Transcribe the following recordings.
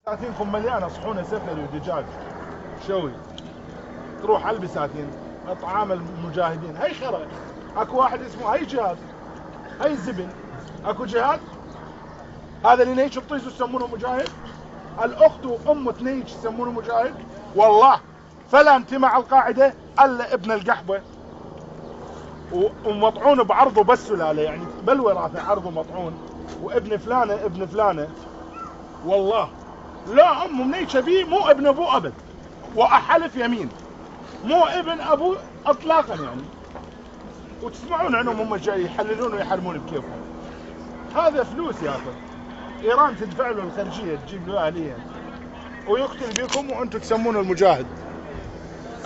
بساتينكم مليانه صحونه سفري ودجاج شوي. تروح على البساتين طعام المجاهدين. هي خرا. اكو واحد اسمه هي جهاد، هي الزبل. اكو جهاد هذا اللي نيش بطيس يسمونه مجاهد. الاخت وام تنيش يسمونه مجاهد. والله فلا انتمع القاعده الا ابن القحبه ومطعون بعرضه بس سلاله، يعني بالوراثه عرضه مطعون، وابن فلانه ابن فلانه. والله لا ام منيشه بيه مو ابن ابوه ابد، واحلف يمين مو ابن ابوه اطلاقا يعني. وتسمعون عنهم هم جاي يحللون ويحرمون بكيفهم. هذا فلوس ياخذ. ايران تدفع له الخارجيه تجيب له اليه ويقتل بكم وانتم تسمونه المجاهد.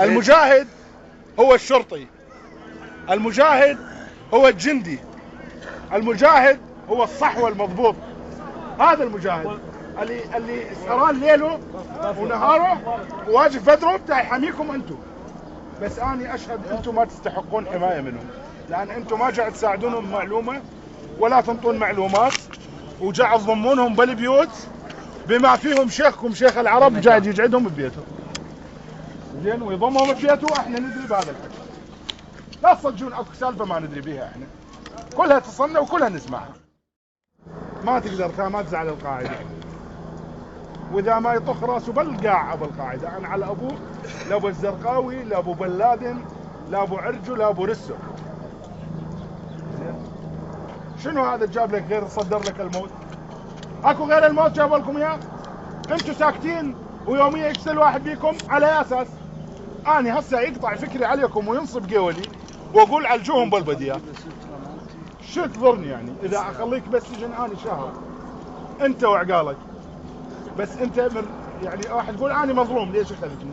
المجاهد هو الشرطي، المجاهد هو الجندي، المجاهد هو الصحوه المضبوط. هذا المجاهد اللي سهران ليله ونهاره وواجب بدره بتاع يحميكم انتم. بس اني اشهد انتم ما تستحقون حمايه منهم، لان انتم ما قاعد تساعدونهم بمعلومه ولا تنطون معلومات، وقاعد تضمونهم بالبيوت بما فيهم شيخكم شيخ العرب قاعد يقعدهم ببيته زين ويضمهم ببيته. واحنا ندري بهذا الحكي. لا تصدقون اكو سالفه ما ندري بيها احنا، كلها تصلنا وكلها نسمعها. ما تقدر ما تزعل القاعده، واذا ما يطخ راسه بالقاع ابو القاعده. انا على ابوه لا ابو الزرقاوي لا ابو بلادن لا ابو عرجو لا ابو رسو. شنو هذا جاب لك غير صدر لك الموت؟ اكو غير الموت جاب لكم اياه؟ انتم ساكتين ويوميا يكسل واحد بيكم على اساس اني هسه يقطع فكري عليكم وينصب قولي واقول عالجوهم بالبديه. شو تضرني يعني اذا اخليك بس سجن اني شهر انت وعقالك؟ بس انت يعني واحد يقول اني مظلوم ليش يخلفني؟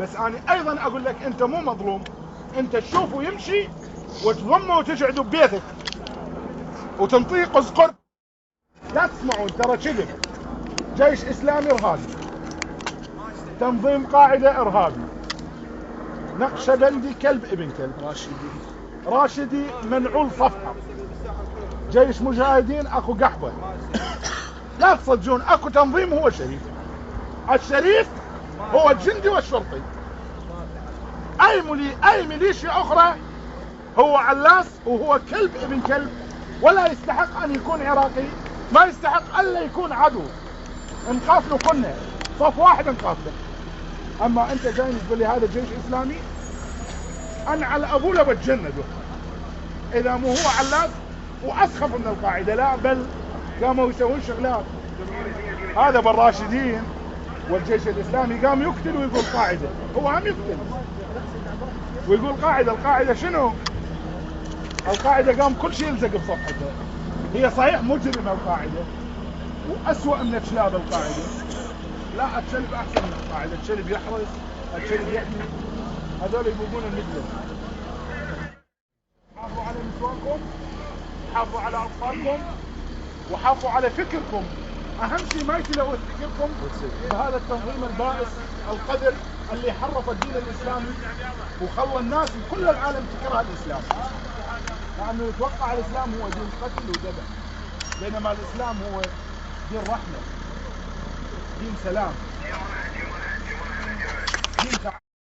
بس اني ايضا اقول لك انت مو مظلوم. انت تشوفه يمشي وتضمه وتقعدوا ببيتك وتنطيه قزقر. لا تسمعون ترى كذب. جيش اسلامي ارهابي، تنظيم قاعده ارهابي، نقشبندي كلب ابن كلب، راشدي منعول صفحه، جيش مجاهدين اكو قحبه. لا تصدقون اكو تنظيم هو شريف. الشريف هو الجندي والشرطي. اي ميليشيا اخرى هو علاس وهو كلب ابن كلب، ولا يستحق ان يكون عراقي، ما يستحق الا يكون عدو. نقاتله كلنا صف واحد نقاتله. اما انت جاي تقول لي هذا جيش اسلامي؟ انا على ابوه بتجنده اذا مو هو علاس واسخف من القاعده. لا بل قاموا يسوون شغلات. هذا بالراشدين والجيش الاسلامي قام يقتل ويقول قاعده. هو هم يقتل ويقول قاعده. القاعده شنو؟ القاعده قام كل شيء يلزق بصفحته. هي صحيح مجرمه القاعده واسوأ من كلاب القاعده. لا الكلب احسن من القاعده. الكلب يحرس، الكلب يحمي، هذول يبقون المجرم. حافظوا على نسوانكم، حافظوا على اطفالكم، وحافظوا على فكركم. اهم شيء ما يتلوث فكركم بهذا التنظيم البائس القذر اللي حرف الدين الاسلامي وخلى الناس بكل العالم تكره الاسلام، لانه يتوقع الاسلام هو دين قتل وذبح، بينما الاسلام هو دين رحمه، دين سلام، دين